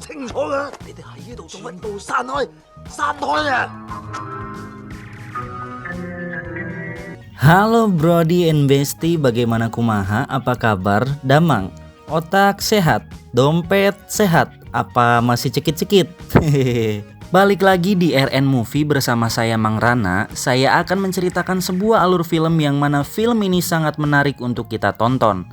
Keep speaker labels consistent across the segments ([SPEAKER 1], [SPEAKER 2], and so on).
[SPEAKER 1] 清楚㗎，你哋喺呢度做乜？全部散開，散開啊！
[SPEAKER 2] Halo Brody and Bestie, bagaimana kumaha? Apa kabar? Damang, otak sehat, dompet sehat, apa masih cekit-cekit? Balik lagi di RN Movie bersama saya Mang Rana. Saya akan menceritakan sebuah alur film yang mana film ini sangat menarik untuk kita tonton.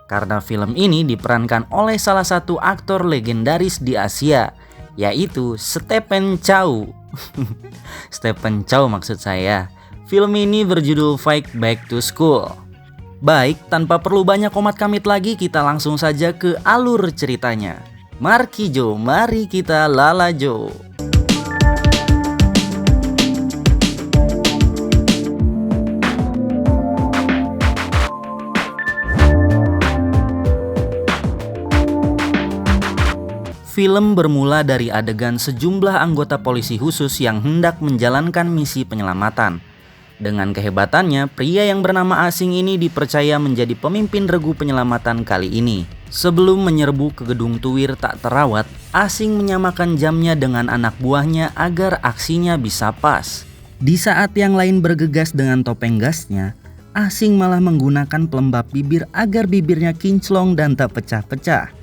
[SPEAKER 2] Karena film ini diperankan oleh salah satu aktor legendaris di Asia, yaitu Stephen Chow. Stephen Chow maksud saya. Film ini berjudul Fight Back to School. Baik, tanpa perlu banyak komat kamit lagi, kita langsung saja ke alur ceritanya. Markijo, mari kita lalajo. Film bermula dari adegan sejumlah anggota polisi khusus yang hendak menjalankan misi penyelamatan. Dengan kehebatannya, pria yang bernama Asing ini dipercaya menjadi pemimpin regu penyelamatan kali ini. Sebelum menyerbu ke gedung Tuwir tak terawat, Asing menyamakan jamnya dengan anak buahnya agar aksinya bisa pas. Di saat yang lain bergegas dengan topeng gasnya, Asing malah menggunakan pelembab bibir agar bibirnya kinclong dan tak pecah-pecah.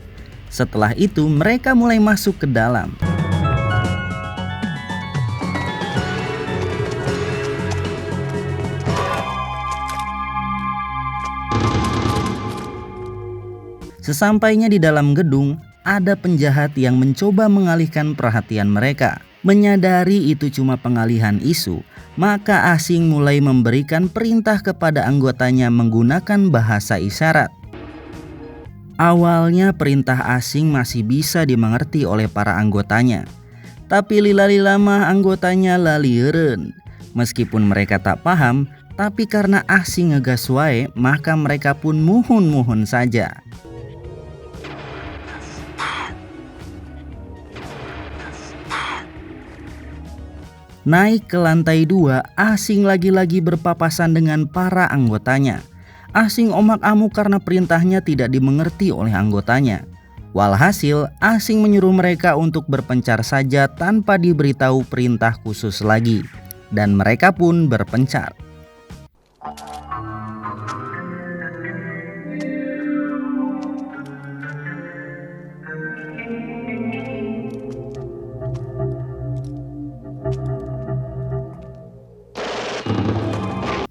[SPEAKER 2] Setelah itu, mereka mulai masuk ke dalam. Sesampainya di dalam gedung, ada penjahat yang mencoba mengalihkan perhatian mereka. Menyadari itu cuma pengalihan isu, maka Asing mulai memberikan perintah kepada anggotanya menggunakan bahasa isyarat. Awalnya perintah Asing masih bisa dimengerti oleh para anggotanya. Tapi lila-lila mah anggotanya laliereun. Meskipun mereka tak paham, tapi karena Asing ngegas wae, maka mereka pun muhun-muhun saja. Naik ke lantai 2, Asing lagi-lagi berpapasan dengan para anggotanya. Asing omak-amuk karena perintahnya tidak dimengerti oleh anggotanya. Walhasil, Asing menyuruh mereka untuk berpencar saja tanpa diberitahu perintah khusus lagi. Dan mereka pun berpencar.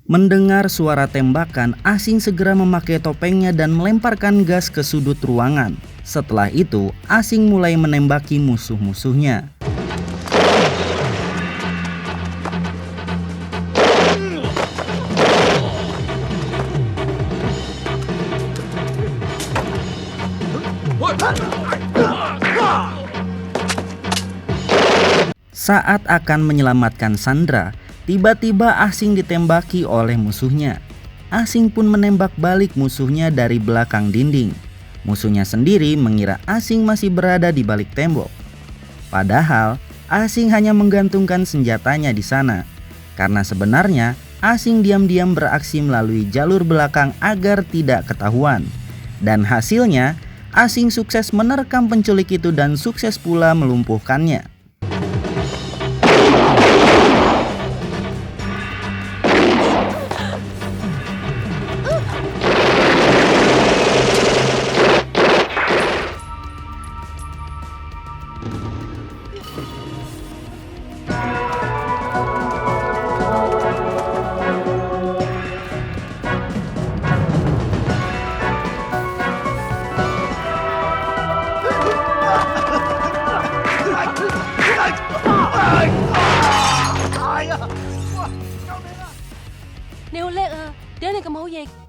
[SPEAKER 2] Mendengar suara tembakan, Asing segera memakai topengnya dan melemparkan gas ke sudut ruangan. Setelah itu, Asing mulai menembaki musuh-musuhnya. Saat akan menyelamatkan Sandra, tiba-tiba Asing ditembaki oleh musuhnya. Asing pun menembak balik musuhnya dari belakang dinding. Musuhnya sendiri mengira Asing masih berada di balik tembok. Padahal Asing hanya menggantungkan senjatanya di sana. Karena sebenarnya Asing diam-diam beraksi melalui jalur belakang agar tidak ketahuan. Dan hasilnya Asing sukses menerkam penculik itu dan sukses pula melumpuhkannya.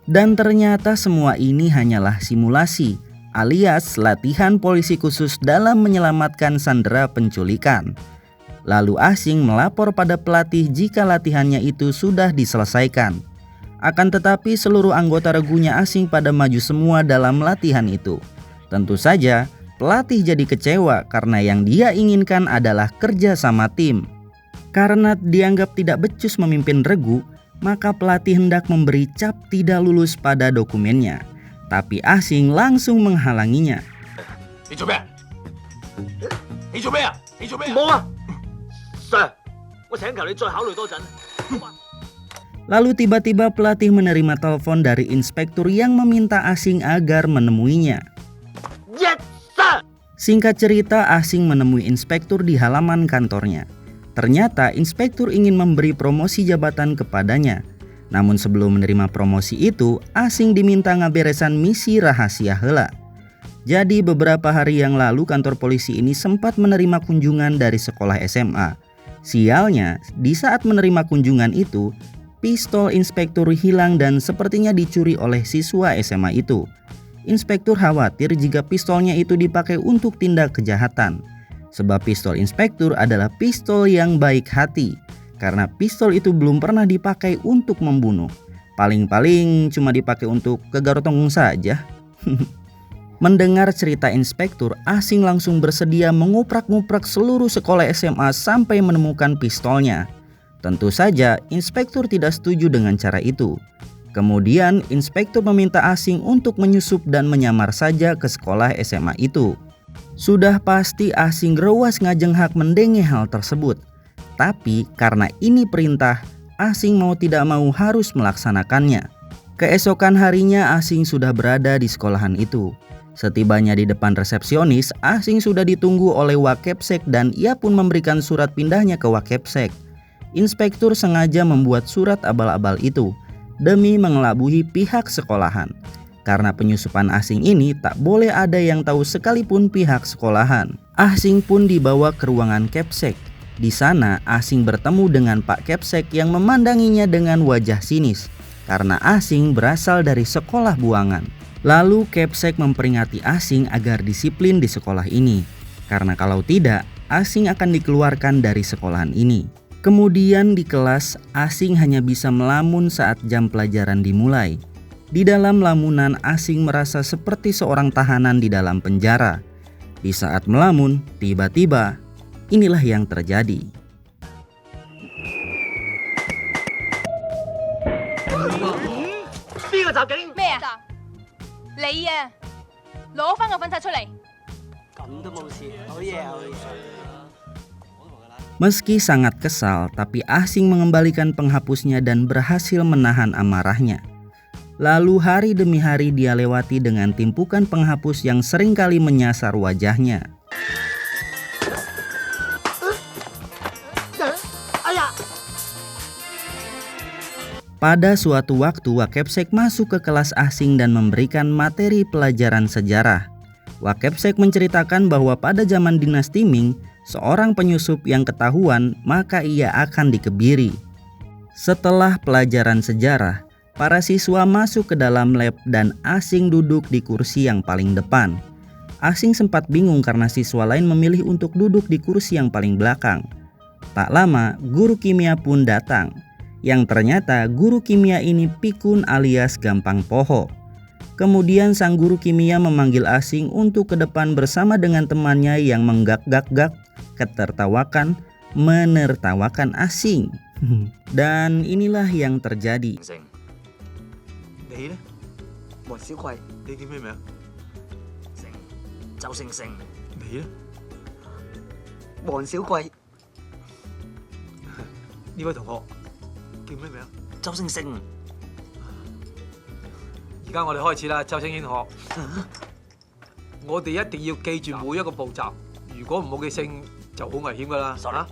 [SPEAKER 2] Dan ternyata semua ini hanyalah simulasi, alias latihan polisi khusus dalam menyelamatkan sandera penculikan. Lalu Asing melapor pada pelatih jika latihannya itu sudah diselesaikan. Akan tetapi seluruh anggota regunya Asing pada maju semua dalam latihan itu. Tentu saja pelatih jadi kecewa karena yang dia inginkan adalah kerja sama tim. Karena dianggap tidak becus memimpin regu, maka pelatih hendak memberi cap tidak lulus pada dokumennya. Tapi Asing langsung menghalanginya.
[SPEAKER 1] 你做咩啊？你做咩？冇啊，Sir，我請求你再考慮多陣。
[SPEAKER 2] Lalu tiba-tiba pelatih menerima telepon dari inspektur yang meminta Asing agar menemuinya.
[SPEAKER 1] Yes, sir.
[SPEAKER 2] Singkat cerita, Asing menemui inspektur di halaman kantornya. Ternyata inspektur ingin memberi promosi jabatan kepadanya. Namun sebelum menerima promosi itu, Asing diminta ngaberesan misi rahasia heula. Jadi beberapa hari yang lalu kantor polisi ini sempat menerima kunjungan dari sekolah SMA. Sialnya, di saat menerima kunjungan itu, pistol inspektur hilang dan sepertinya dicuri oleh siswa SMA itu. Inspektur khawatir jika pistolnya itu dipakai untuk tindak kejahatan. Sebab pistol inspektur adalah pistol yang baik hati. Karena pistol itu belum pernah dipakai untuk membunuh. Paling-paling cuma dipakai untuk kegarotong saja. Mendengar cerita inspektur, Asing langsung bersedia menguprak-nguprak seluruh sekolah SMA sampai menemukan pistolnya. Tentu saja inspektur tidak setuju dengan cara itu. Kemudian inspektur meminta Asing untuk menyusup dan menyamar saja ke sekolah SMA itu. Sudah pasti Asing rewas ngajenghak mendenge hal tersebut. Tapi karena ini perintah, Asing mau tidak mau harus melaksanakannya. Keesokan harinya Asing sudah berada di sekolahan itu. Setibanya di depan resepsionis, Asing sudah ditunggu oleh Wakepsek dan ia pun memberikan surat pindahnya ke Wakepsek. Inspektur sengaja membuat surat abal-abal itu demi mengelabui pihak sekolahan. Karena penyusupan Asing ini tak boleh ada yang tahu sekalipun pihak sekolahan. Asing pun dibawa ke ruangan Kepsek. Di sana Asing bertemu dengan Pak Kepsek yang memandanginya dengan wajah sinis karena Asing berasal dari sekolah buangan. Lalu Kepsek memperingati Asing agar disiplin di sekolah ini. Karena kalau tidak, Asing akan dikeluarkan dari sekolahan ini. Kemudian di kelas, Asing hanya bisa melamun saat jam pelajaran dimulai. Di dalam lamunan, Asing merasa seperti seorang tahanan di dalam penjara. Di saat melamun, tiba-tiba, inilah yang terjadi.
[SPEAKER 1] 邊個襲警？
[SPEAKER 3] 咩啊？你啊，攞翻個粉刷出嚟！
[SPEAKER 1] 咁都冇事，好嘢好嘢。
[SPEAKER 2] Meski sangat kesal, tapi Asing mengembalikan penghapusnya dan berhasil menahan amarahnya. Lalu hari demi hari dia lewati dengan timpukan penghapus yang seringkali menyasar wajahnya. Pada suatu waktu, Wakepsek masuk ke kelas Asing dan memberikan materi pelajaran sejarah. Wakepsek menceritakan bahwa pada zaman dinasti Ming, seorang penyusup yang ketahuan maka ia akan dikebiri. Setelah pelajaran sejarah, para siswa masuk ke dalam lab dan Asing duduk di kursi yang paling depan. Asing sempat bingung karena siswa lain memilih untuk duduk di kursi yang paling belakang. Tak lama, guru kimia pun datang. Yang ternyata guru kimia ini pikun alias gampang poho. Kemudian sang guru kimia memanggil Asing untuk ke depan bersama dengan temannya yang menggak-gak-gak, menertawakan Asing. Dan inilah yang terjadi.
[SPEAKER 1] 你呢？黃小貴。你叫咩名？成，周星星。你呢？黃小貴。呢位同學叫咩名？周星星。
[SPEAKER 4] 而家我哋開始啦，周星星同學。我哋一定要記住每一個步驟，如果唔好記性就好危險噶啦。嚇！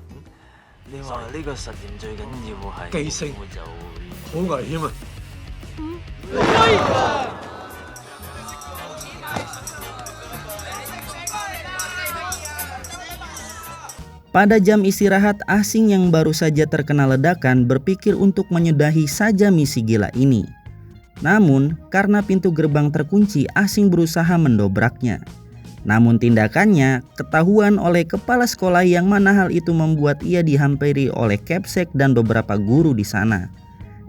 [SPEAKER 5] 你話呢個實驗最緊要係
[SPEAKER 4] 記性，
[SPEAKER 5] 我就
[SPEAKER 4] 好危險啊！
[SPEAKER 2] Pada jam istirahat, Asing yang baru saja terkena ledakan berpikir untuk menyudahi saja misi gila ini. Namun, karena pintu gerbang terkunci, Asing berusaha mendobraknya. Namun tindakannya ketahuan oleh kepala sekolah yang mana hal itu membuat ia dihampiri oleh Kepsek dan beberapa guru di sana.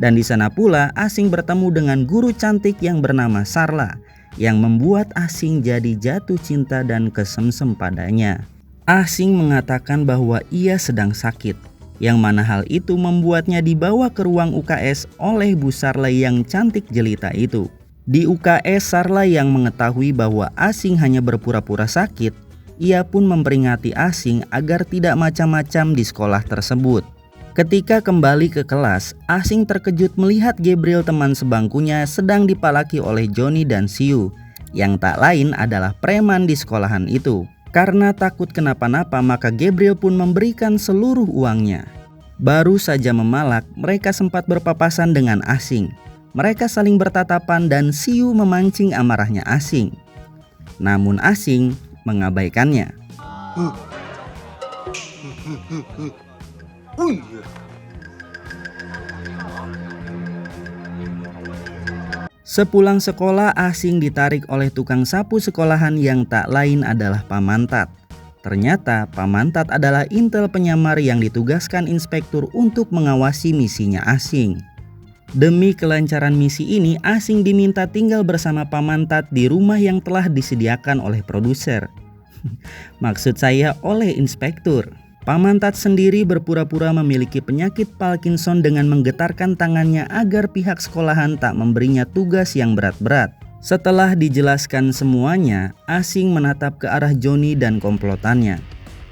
[SPEAKER 2] Dan di sana pula Asing bertemu dengan guru cantik yang bernama Sarla, yang membuat Asing jadi jatuh cinta dan kesemsem padanya. Asing mengatakan bahwa ia sedang sakit, yang mana hal itu membuatnya dibawa ke ruang UKS oleh Bu Sarla yang cantik jelita itu. Di UKS, Sarla yang mengetahui bahwa Asing hanya berpura-pura sakit, Ia pun memperingati Asing agar tidak macam-macam di sekolah tersebut. Ketika kembali ke kelas, Asing terkejut melihat Gabriel teman sebangkunya sedang dipalaki oleh Johnny dan Siu, yang tak lain adalah preman di sekolahan itu. Karena takut kenapa-napa, maka Gabriel pun memberikan seluruh uangnya. Baru saja memalak, mereka sempat berpapasan dengan Asing. Mereka saling bertatapan dan Siu memancing amarahnya Asing. Namun Asing mengabaikannya. Sepulang sekolah, Asing ditarik oleh tukang sapu sekolahan yang tak lain adalah Pamantat. Ternyata Pamantat adalah intel penyamar yang ditugaskan inspektur untuk mengawasi misinya Asing. Demi kelancaran misi ini, Asing diminta tinggal bersama Pamantat di rumah yang telah disediakan oleh produser. Maksud saya oleh inspektur. Pamantat sendiri berpura-pura memiliki penyakit Parkinson dengan menggetarkan tangannya agar pihak sekolahan tak memberinya tugas yang berat-berat. Setelah dijelaskan semuanya, Asing menatap ke arah Johnny dan komplotannya.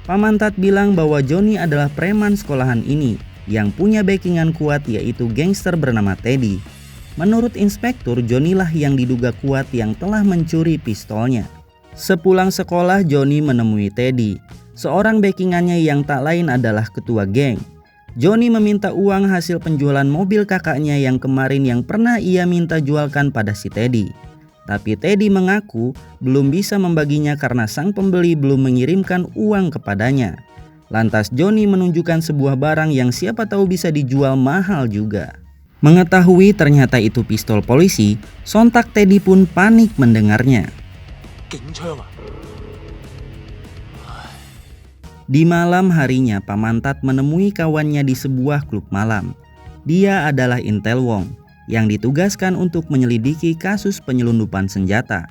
[SPEAKER 2] Pamantat bilang bahwa Johnny adalah preman sekolahan ini yang punya backingan kuat, yaitu gangster bernama Teddy. Menurut inspektur, Johnny lah yang diduga kuat yang telah mencuri pistolnya. Sepulang sekolah, Johnny menemui Teddy, seorang backingannya yang tak lain adalah ketua geng. Johnny meminta uang hasil penjualan mobil kakaknya yang kemarin yang pernah ia minta jualkan pada si Teddy. Tapi Teddy mengaku belum bisa membaginya karena sang pembeli belum mengirimkan uang kepadanya. Lantas Johnny menunjukkan sebuah barang yang siapa tahu bisa dijual mahal juga. Mengetahui ternyata itu pistol polisi, sontak Teddy pun panik mendengarnya. Di malam harinya, Pamantat menemui kawannya di sebuah klub malam. Dia adalah Intel Wong yang ditugaskan untuk menyelidiki kasus penyelundupan senjata.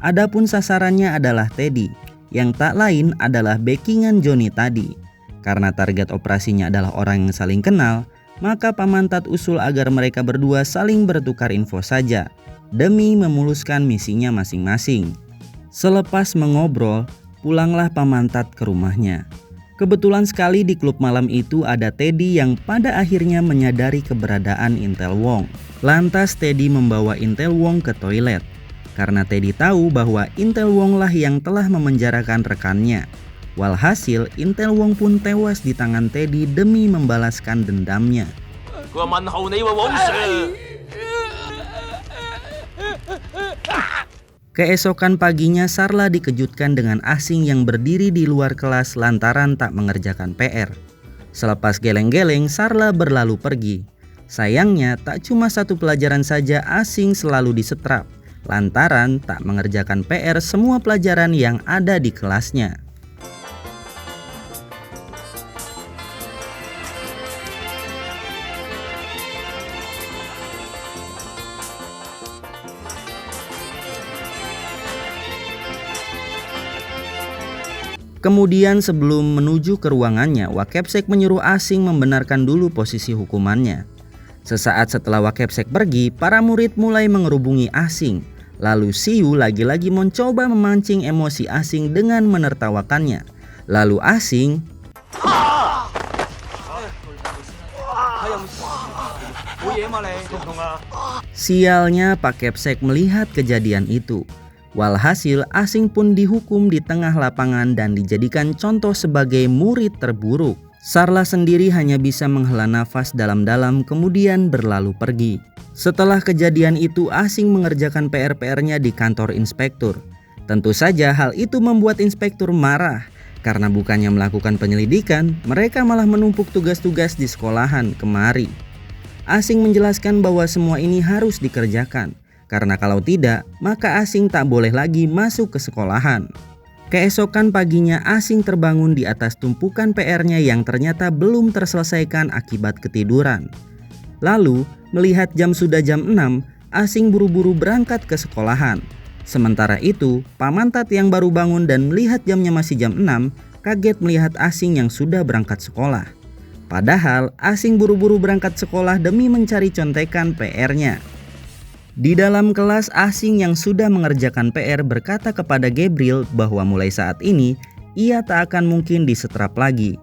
[SPEAKER 2] Adapun sasarannya adalah Teddy, yang tak lain adalah backingan Johnny tadi. Karena target operasinya adalah orang yang saling kenal, maka Pamantat usul agar mereka berdua saling bertukar info saja, demi memuluskan misinya masing-masing. Selepas mengobrol, pulanglah Pamantat ke rumahnya. Kebetulan sekali di klub malam itu ada Teddy yang pada akhirnya menyadari keberadaan Intel Wong. Lantas Teddy membawa Intel Wong ke toilet. Karena Teddy tahu bahwa Intel Wong lah yang telah memenjarakan rekannya. Walhasil Intel Wong pun tewas di tangan Teddy demi membalaskan dendamnya. Keesokan paginya Sarla dikejutkan dengan Asing yang berdiri di luar kelas lantaran tak mengerjakan PR. Selepas geleng-geleng, Sarla berlalu pergi. Sayangnya tak cuma satu pelajaran saja Asing selalu disetrap, lantaran tak mengerjakan PR semua pelajaran yang ada di kelasnya. Kemudian sebelum menuju ke ruangannya, Wakepsek menyuruh Asing membenarkan dulu posisi hukumannya. Sesaat setelah Wakepsek pergi, para murid mulai mengerubungi Asing. Lalu Siu lagi-lagi mencoba memancing emosi Asing dengan menertawakannya. Lalu Asing sialnya Pak Kepsek melihat kejadian itu. Walhasil Asing pun dihukum di tengah lapangan dan dijadikan contoh sebagai murid terburuk. Sarla sendiri hanya bisa menghela nafas dalam-dalam kemudian berlalu pergi. Setelah kejadian itu Asing mengerjakan PR-PR-nya di kantor inspektur. Tentu saja hal itu membuat inspektur marah. Karena bukannya melakukan penyelidikan, mereka malah menumpuk tugas-tugas di sekolahan kemari. Asing menjelaskan bahwa semua ini harus dikerjakan. Karena kalau tidak, maka Asing tak boleh lagi masuk ke sekolahan. Keesokan paginya Asing terbangun di atas tumpukan PR-nya yang ternyata belum terselesaikan akibat ketiduran. Lalu, melihat jam sudah jam 6, Asing buru-buru berangkat ke sekolahan. Sementara itu, Pamantat yang baru bangun dan melihat jamnya masih jam 6, kaget melihat Asing yang sudah berangkat sekolah. Padahal, Asing buru-buru berangkat sekolah demi mencari contekan PR-nya. Di dalam kelas, Asing yang sudah mengerjakan PR berkata kepada Gabriel bahwa mulai saat ini ia tak akan mungkin disetrap lagi.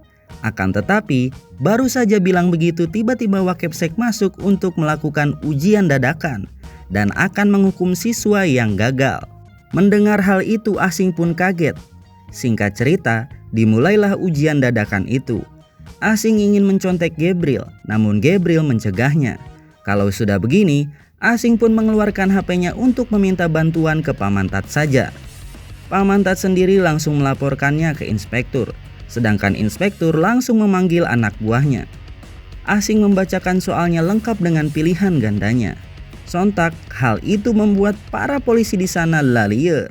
[SPEAKER 2] Akan tetapi, baru saja bilang begitu tiba-tiba Wakepsek masuk untuk melakukan ujian dadakan dan akan menghukum siswa yang gagal. Mendengar hal itu Asing pun kaget. Singkat cerita, dimulailah ujian dadakan itu. Asing ingin mencontek Gabriel, namun Gabriel mencegahnya. Kalau sudah begini, Asing pun mengeluarkan HP-nya untuk meminta bantuan ke Paman Tat saja. Paman Tat sendiri langsung melaporkannya ke inspektur. Sedangkan inspektur langsung memanggil anak buahnya. Asing membacakan soalnya lengkap dengan pilihan gandanya. Sontak, hal itu membuat para polisi di sana lalier.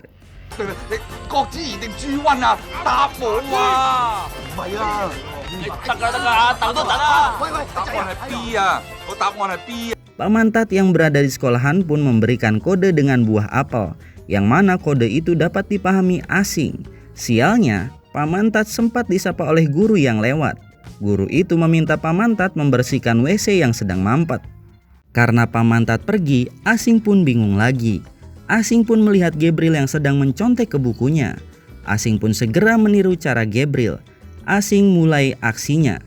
[SPEAKER 6] 各自疑定豬瘟啊！答我啊！
[SPEAKER 5] 唔係啊，
[SPEAKER 6] 得㗎，等都等啊！喂，答案係 B 啊！個答案係 B 啊！
[SPEAKER 2] Paman Tat yang berada di sekolahan pun memberikan kode dengan buah apel, yang mana kode itu dapat dipahami Asing. Sialnya, Paman Tat sempat disapa oleh guru yang lewat. Guru itu meminta Paman Tat membersihkan WC yang sedang mampet. Karena Paman Tat pergi, Asing pun bingung lagi. Asing pun melihat Gabriel yang sedang mencontek ke bukunya. Asing pun segera meniru cara Gabriel. Asing mulai aksinya.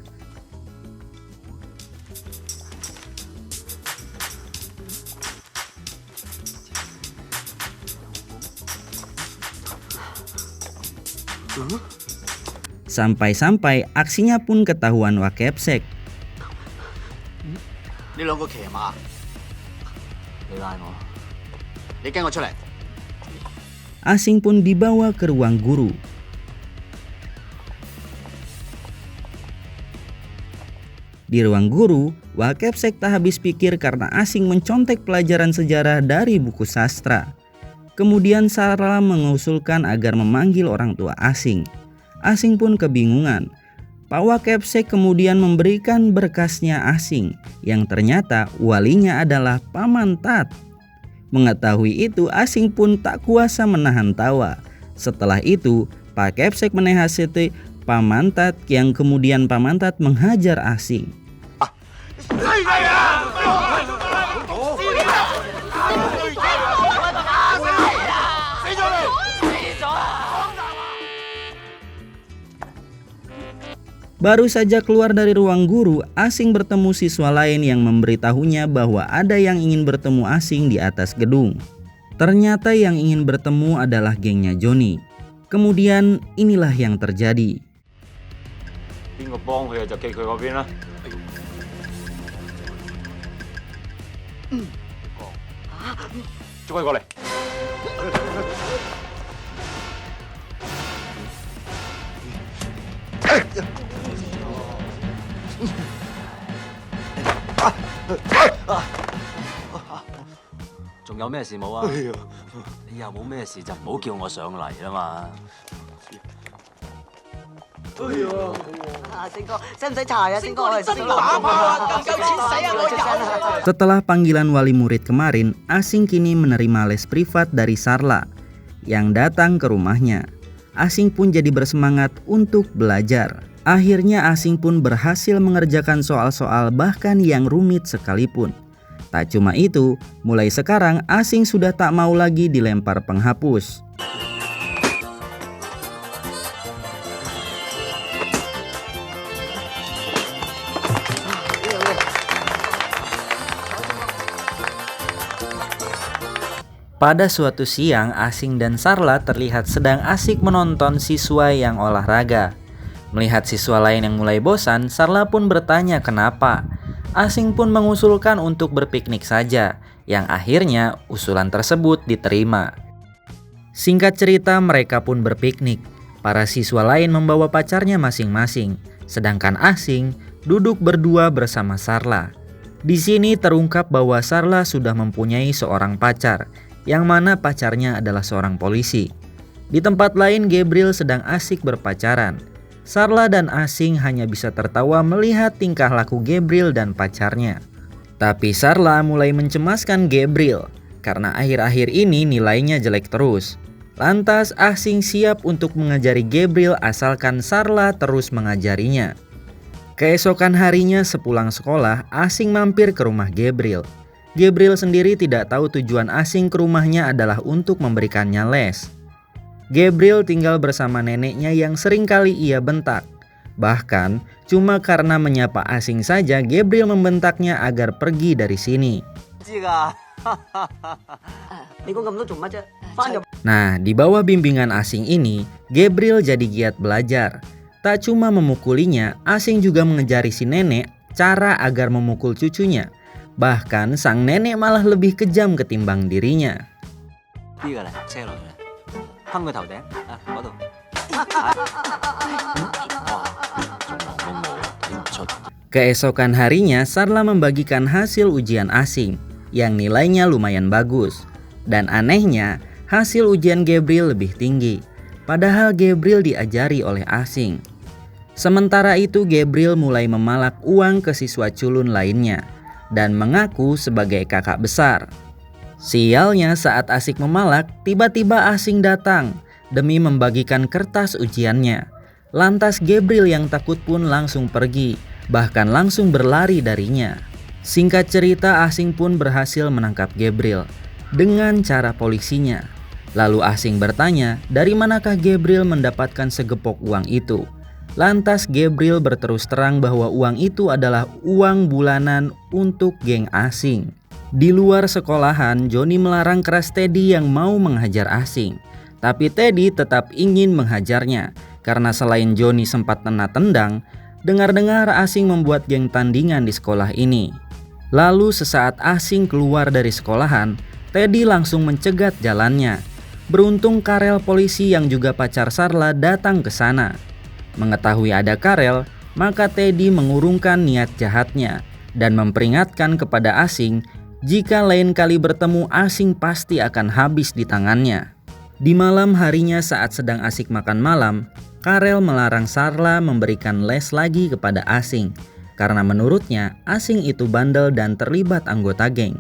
[SPEAKER 2] Sampai-sampai aksinya pun ketahuan Wakepsek.
[SPEAKER 5] 呢兩個騎馬，你拉我，你跟我出嚟。
[SPEAKER 2] Asing pun dibawa ke ruang guru. Di ruang guru, Wakepsek tak habis pikir karena Asing mencontek pelajaran sejarah dari buku sastra. Kemudian Sarla mengusulkan agar memanggil orang tua Asing. Asing pun kebingungan. Pak Wakepsek kemudian memberikan berkasnya Asing, yang ternyata walinya adalah Paman Tat. Mengetahui itu, Asing pun tak kuasa menahan tawa. Setelah itu, Pak Wakepsek menasihati Paman Tat, yang kemudian Paman Tat menghajar Asing. Baru saja keluar dari ruang guru, Asing bertemu siswa lain yang memberitahunya bahwa ada yang ingin bertemu Asing di atas gedung. Ternyata yang ingin bertemu adalah gengnya Johnny. Kemudian inilah yang terjadi.
[SPEAKER 5] 邊個幫佢就記佢嗰邊啦。捉佢過嚟。 仲有咩事冇啊？你又冇咩事就唔好叫我上嚟啦嘛。
[SPEAKER 7] 星哥，使唔使查呀？星哥，真打啊！夠錢使啊！我有。
[SPEAKER 2] Setelah panggilan wali murid kemarin, Asing kini menerima les privat dari Sarla yang datang ke rumahnya. Asing pun jadi bersemangat untuk belajar. Akhirnya Asing pun berhasil mengerjakan soal-soal bahkan yang rumit sekalipun. Tak cuma itu, mulai sekarang Asing sudah tak mau lagi dilempar penghapus. Pada suatu siang, Asing dan Sarla terlihat sedang asik menonton siswa yang olahraga. Melihat siswa lain yang mulai bosan, Sarla pun bertanya kenapa. Asing pun mengusulkan untuk berpiknik saja, yang akhirnya usulan tersebut diterima. Singkat cerita, mereka pun berpiknik. Para siswa lain membawa pacarnya masing-masing, sedangkan Asing duduk berdua bersama Sarla. Di sini terungkap bahwa Sarla sudah mempunyai seorang pacar, yang mana pacarnya adalah seorang polisi. Di tempat lain, Gabriel sedang asik berpacaran. Sarla dan Asing hanya bisa tertawa melihat tingkah laku Gabriel dan pacarnya. Tapi Sarla mulai mencemaskan Gabriel karena akhir-akhir ini nilainya jelek terus. Lantas Asing siap untuk mengajari Gabriel asalkan Sarla terus mengajarinya. Keesokan harinya sepulang sekolah, Asing mampir ke rumah Gabriel. Gabriel sendiri tidak tahu tujuan Asing ke rumahnya adalah untuk memberikannya les. Gabriel tinggal bersama neneknya yang seringkali ia bentak. Bahkan, cuma karena menyapa asing saja Gabriel membentaknya agar pergi dari sini. Nah, di bawah bimbingan asing ini, Gabriel jadi giat belajar. Tak cuma memukulinya, asing juga mengejari si nenek cara agar memukul cucunya. Bahkan sang nenek malah lebih kejam ketimbang dirinya. Keesokan harinya, Sarla membagikan hasil ujian asing yang nilainya lumayan bagus. Dan anehnya, hasil ujian Gabriel lebih tinggi, padahal Gabriel diajari oleh asing. Sementara itu Gabriel mulai memalak uang ke siswa culun lainnya dan mengaku sebagai kakak besar. Sialnya saat asik memalak, tiba-tiba asing datang demi membagikan kertas ujiannya. Lantas Gabriel yang takut pun langsung pergi, bahkan langsung berlari darinya. Singkat cerita, asing pun berhasil menangkap Gabriel dengan cara polisinya. Lalu asing bertanya, dari manakah Gabriel mendapatkan segepok uang itu? Lantas Gabriel berterus terang bahwa uang itu adalah uang bulanan untuk geng asing. Di luar sekolahan, Johnny melarang keras Teddy yang mau menghajar asing. Tapi Teddy tetap ingin menghajarnya, karena selain Johnny sempat kena tendang, dengar-dengar asing membuat geng tandingan di sekolah ini. Lalu sesaat asing keluar dari sekolahan, Teddy langsung mencegat jalannya. Beruntung Karel polisi yang juga pacar Sarla datang ke sana. Mengetahui ada Karel, maka Teddy mengurungkan niat jahatnya dan memperingatkan kepada asing jika lain kali bertemu asing pasti akan habis di tangannya. Di malam harinya saat sedang asik makan malam, Karel melarang Sarla memberikan les lagi kepada asing karena menurutnya asing itu bandel dan terlibat anggota geng.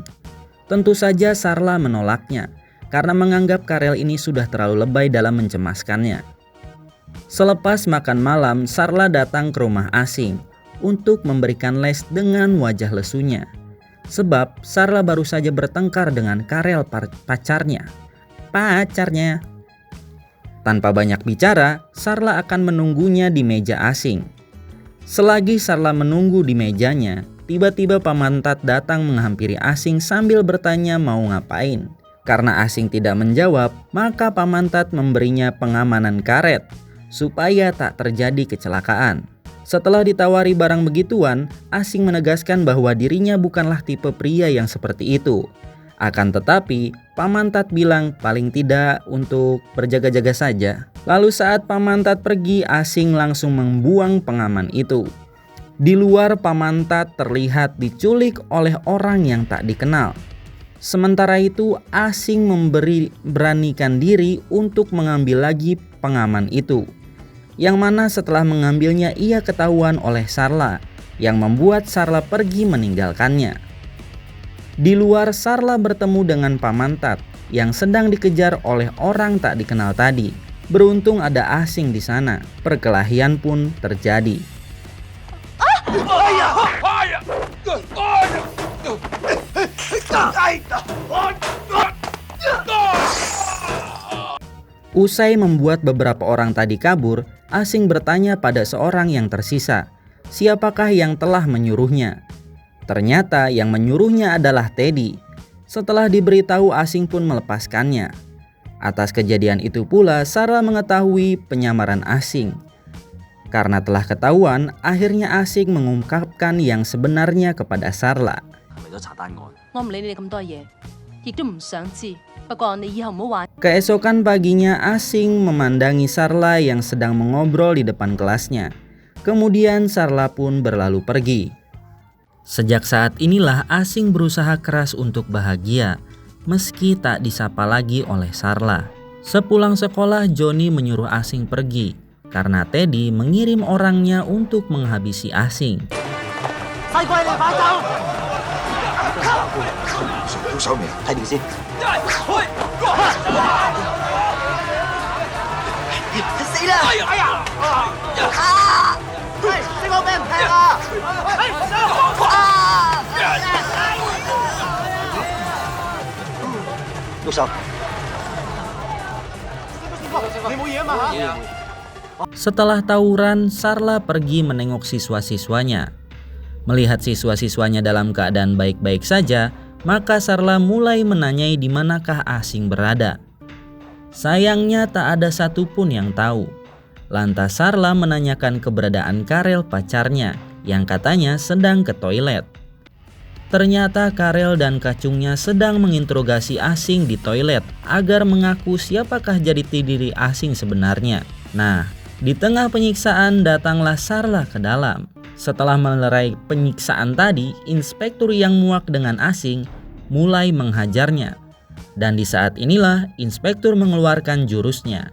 [SPEAKER 2] Tentu saja Sarla menolaknya karena menganggap Karel ini sudah terlalu lebay dalam mencemaskannya. Selepas makan malam, Sarla datang ke rumah asing untuk memberikan les dengan wajah lesunya. Sebab Sarla baru saja bertengkar dengan Karel pacarnya. Tanpa banyak bicara, Sarla akan menunggunya di meja asing. Selagi Sarla menunggu di mejanya, tiba-tiba Pamantat datang menghampiri asing sambil bertanya mau ngapain. Karena asing tidak menjawab, maka Pamantat memberinya pengamanan karet supaya tak terjadi kecelakaan. Setelah ditawari barang begituan, asing menegaskan bahwa dirinya bukanlah tipe pria yang seperti itu. Akan tetapi, Pamantat bilang paling tidak untuk berjaga-jaga saja. Lalu saat Pamantat pergi, asing langsung membuang pengaman itu. Di luar, Pamantat terlihat diculik oleh orang yang tak dikenal. Sementara itu, asing beranikan diri untuk mengambil lagi pengaman itu. Yang mana setelah mengambilnya ia ketahuan oleh Sarla, yang membuat Sarla pergi meninggalkannya. Di luar, Sarla bertemu dengan Pamantat yang sedang dikejar oleh orang tak dikenal tadi. Beruntung ada asing di sana, perkelahian pun terjadi. Usai membuat beberapa orang tadi kabur, asing bertanya pada seorang yang tersisa, siapakah yang telah menyuruhnya. Ternyata yang menyuruhnya adalah Teddy. Setelah diberitahu, asing pun melepaskannya. Atas kejadian itu pula Sarla mengetahui penyamaran asing. Karena telah ketahuan, akhirnya asing mengungkapkan yang sebenarnya kepada Sarla. Keesokan paginya asing memandangi Sarla yang sedang mengobrol di depan kelasnya. Kemudian Sarla pun berlalu pergi. Sejak saat inilah asing berusaha keras untuk bahagia, meski tak disapa lagi oleh Sarla. Sepulang sekolah, Johnny menyuruh asing pergi, karena Teddy mengirim orangnya untuk menghabisi asing. Setelah tawuran, Sarla pergi menengok siswa-siswanya. Melihat siswa-siswanya dalam keadaan baik-baik saja, maka Sarla mulai menanyai di manakah Asing berada. Sayangnya tak ada satupun yang tahu. Lantas Sarla menanyakan keberadaan Karel pacarnya yang katanya sedang ke toilet. Ternyata Karel dan kacungnya sedang menginterogasi Asing di toilet agar mengaku siapakah jati diri Asing sebenarnya. Nah, di tengah penyiksaan datanglah Sarla ke dalam. Setelah melerai penyiksaan tadi, inspektur yang muak dengan Asing mulai menghajarnya. Dan di saat inilah inspektur mengeluarkan jurusnya.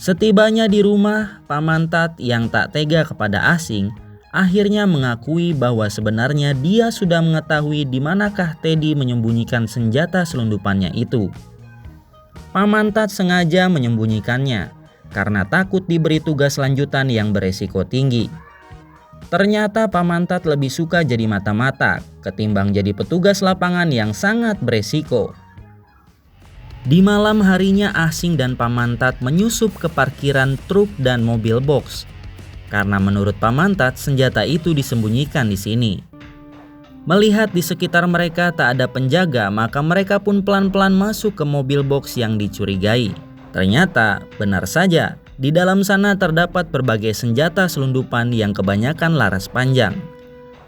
[SPEAKER 2] Setibanya di rumah, Pamantat yang tak tega kepada Asing akhirnya mengakui bahwa sebenarnya dia sudah mengetahui di manakah Teddy menyembunyikan senjata selundupannya itu. Pamantat sengaja menyembunyikannya karena takut diberi tugas lanjutan yang beresiko tinggi. Ternyata Pamantat lebih suka jadi mata-mata ketimbang jadi petugas lapangan yang sangat beresiko. Di malam harinya Asing dan Pamantat menyusup ke parkiran truk dan mobil box. Karena menurut Pamantat senjata itu disembunyikan di sini. Melihat di sekitar mereka tak ada penjaga, maka mereka pun pelan-pelan masuk ke mobil box yang dicurigai. Ternyata benar saja, di dalam sana terdapat berbagai senjata selundupan yang kebanyakan laras panjang.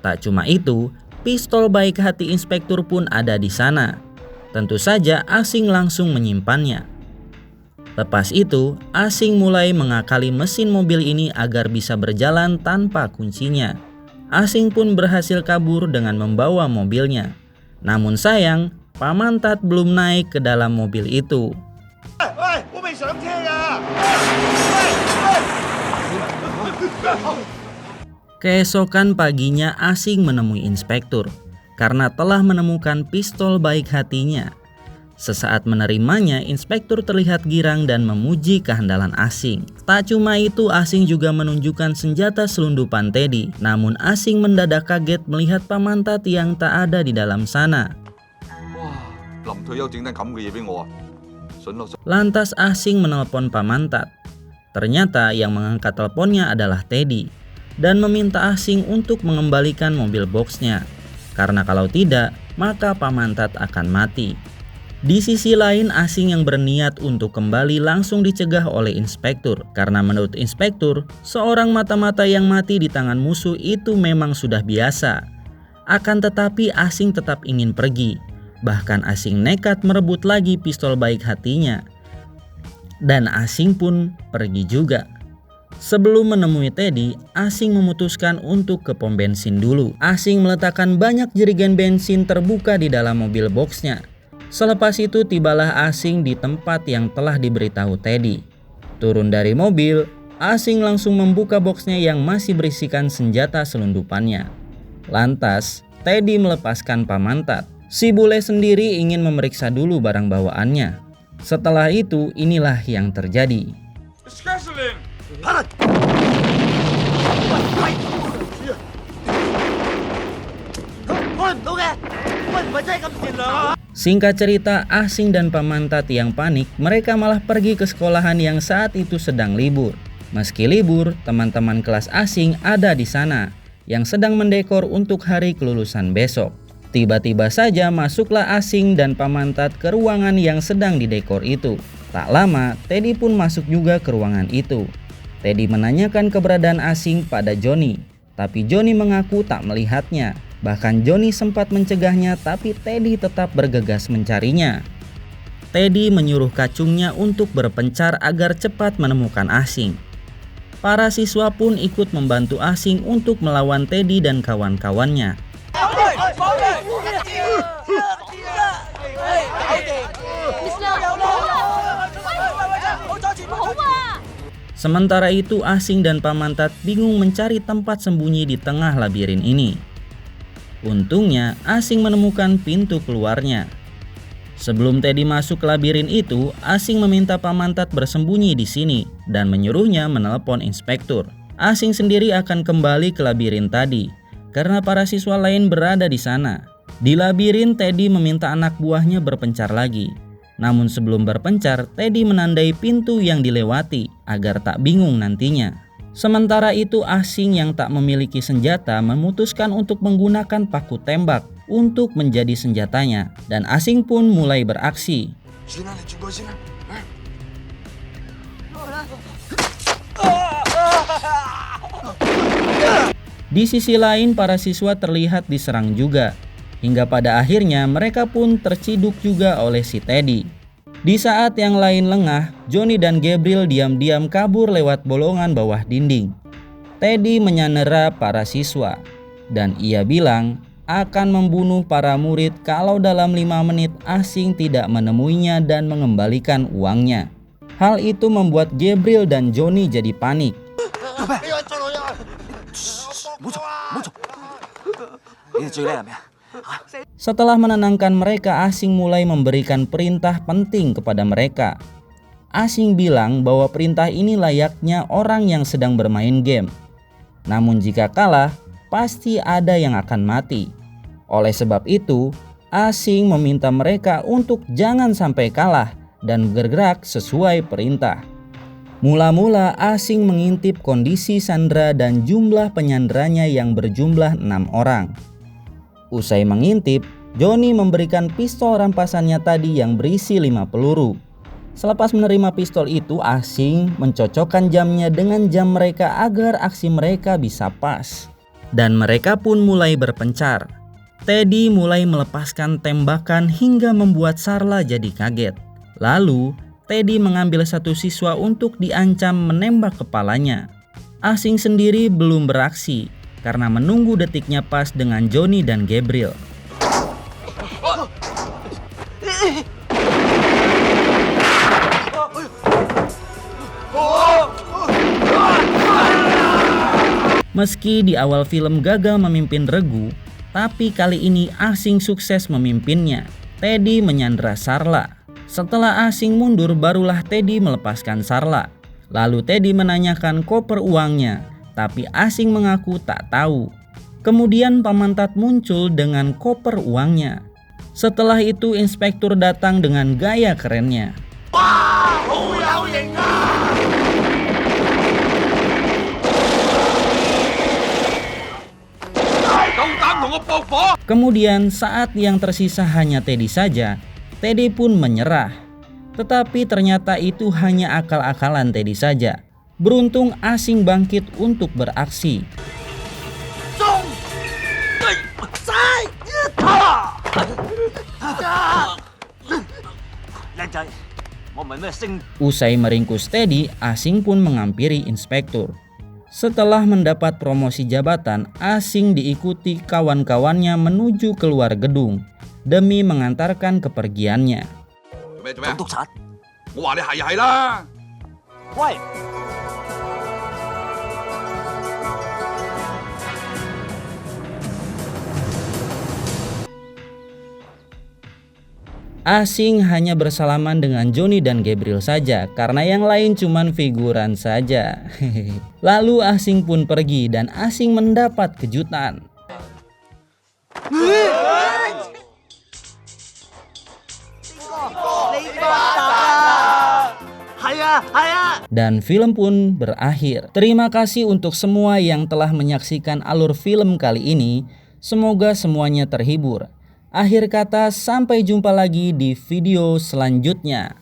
[SPEAKER 2] Tak cuma itu, pistol baik hati inspektur pun ada di sana. Tentu saja Asing langsung menyimpannya. Lepas itu, Asing mulai mengakali mesin mobil ini agar bisa berjalan tanpa kuncinya. Asing pun berhasil kabur dengan membawa mobilnya. Namun sayang, Pamantat belum naik ke dalam mobil itu. Keesokan paginya Asing menemui inspektur karena telah menemukan pistol baik hatinya. Sesaat menerimanya, inspektur terlihat girang dan memuji kehandalan Asing. Tak cuma itu, Asing juga menunjukkan senjata selundupan Teddy. Namun Asing mendadak kaget melihat Pamantat yang tak ada di dalam sana. Lantas Asing menelpon Pamantat. Ternyata yang mengangkat teleponnya adalah Teddy dan meminta Asing untuk mengembalikan mobil boxnya. Karena kalau tidak, maka Pamantat akan mati. Di sisi lain, Asing yang berniat untuk kembali langsung dicegah oleh inspektur. Karena menurut inspektur, seorang mata-mata yang mati di tangan musuh itu memang sudah biasa. Akan tetapi Asing tetap ingin pergi. Bahkan Asing nekat merebut lagi pistol baik hatinya. Dan Asing pun pergi juga. Sebelum menemui Teddy, Asing memutuskan untuk ke pom bensin dulu. Asing meletakkan banyak jerigen bensin terbuka di dalam mobil boxnya. Selepas itu tibalah Asing di tempat yang telah diberitahu Teddy. Turun dari mobil, Asing langsung membuka boxnya yang masih berisikan senjata selundupannya. Lantas, Teddy melepaskan Pamantat. Si bule sendiri ingin memeriksa dulu barang bawaannya. Setelah itu, inilah yang terjadi. Singkat cerita, Asing dan Pamantat yang panik, mereka malah pergi ke sekolahan yang saat itu sedang libur. Meski libur, teman-teman kelas Asing ada di sana yang sedang mendekor untuk hari kelulusan besok. Tiba-tiba saja masuklah Asing dan Pamantat ke ruangan yang sedang didekor itu. Tak lama, Teddy pun masuk juga ke ruangan itu. Teddy menanyakan keberadaan Asing pada Johnny, tapi Johnny mengaku tak melihatnya. Bahkan Johnny sempat mencegahnya, tapi Teddy tetap bergegas mencarinya. Teddy menyuruh kacungnya untuk berpencar agar cepat menemukan Asing. Para siswa pun ikut membantu Asing untuk melawan Teddy dan kawan-kawannya. Sementara itu, Asing dan Pamantat bingung mencari tempat sembunyi di tengah labirin ini. Untungnya, Asing menemukan pintu keluarnya. Sebelum Teddy masuk ke labirin itu, Asing meminta Pamantat bersembunyi di sini dan menyuruhnya menelpon inspektur. Asing sendiri akan kembali ke labirin tadi karena para siswa lain berada di sana. Di labirin, Teddy meminta anak buahnya berpencar lagi. Namun sebelum berpencar, Teddy menandai pintu yang dilewati agar tak bingung nantinya. Sementara itu, Asing yang tak memiliki senjata memutuskan untuk menggunakan paku tembak untuk menjadi senjatanya, dan Asing pun mulai beraksi. Di sisi lain, para siswa terlihat diserang juga, hingga pada akhirnya mereka pun terciduk juga oleh si Teddy. Di saat yang lain lengah, Johnny dan Gabriel diam-diam kabur lewat bolongan bawah dinding. Teddy menyandera para siswa, dan ia bilang akan membunuh para murid kalau dalam 5 menit Asing tidak menemuinya dan mengembalikan uangnya. Hal itu membuat Gabriel dan Johnny jadi panik. Setelah menenangkan mereka, Asing mulai memberikan perintah penting kepada mereka. Asing bilang bahwa perintah ini layaknya orang yang sedang bermain game. Namun jika kalah, pasti ada yang akan mati. Oleh sebab itu, Asing meminta mereka untuk jangan sampai kalah dan bergerak sesuai perintah. Mula-mula Asing mengintip kondisi Sandra dan jumlah penyanderanya yang berjumlah 6 orang. Usai mengintip, Johnny memberikan pistol rampasannya tadi yang berisi 5 peluru. Selepas menerima pistol itu, Asing mencocokkan jamnya dengan jam mereka agar aksi mereka bisa pas. Dan mereka pun mulai berpencar. Teddy mulai melepaskan tembakan hingga membuat Sarla jadi kaget. Lalu, Teddy mengambil satu siswa untuk diancam menembak kepalanya. Asing sendiri belum beraksi karena menunggu detiknya pas dengan Johnny dan Gabriel. Meski di awal film gagal memimpin regu, tapi kali ini Asing sukses memimpinnya. Teddy menyandera Sarla. Setelah Asing mundur, barulah Teddy melepaskan Sarla. Lalu Teddy menanyakan koper uangnya, tapi Asing mengaku tak tahu. Kemudian Pamantat muncul dengan koper uangnya. Setelah itu inspektur datang dengan gaya kerennya. Kemudian saat yang tersisa hanya Teddy saja, Teddy pun menyerah. Tetapi ternyata itu hanya akal-akalan Teddy saja. Beruntung Asing bangkit untuk beraksi. Usai meringkus Teddy, Asing pun menghampiri inspektur. Setelah mendapat promosi jabatan, Asing diikuti kawan-kawannya menuju keluar gedung demi mengantarkan kepergiannya. Asing hanya bersalaman dengan Johnny dan Gabriel saja karena yang lain cuman figuran saja. Lalu Asing pun pergi dan Asing mendapat kejutan. Dan film pun berakhir. Terima kasih untuk semua yang telah menyaksikan alur film kali ini. Semoga semuanya terhibur. Akhir kata, sampai jumpa lagi di video selanjutnya.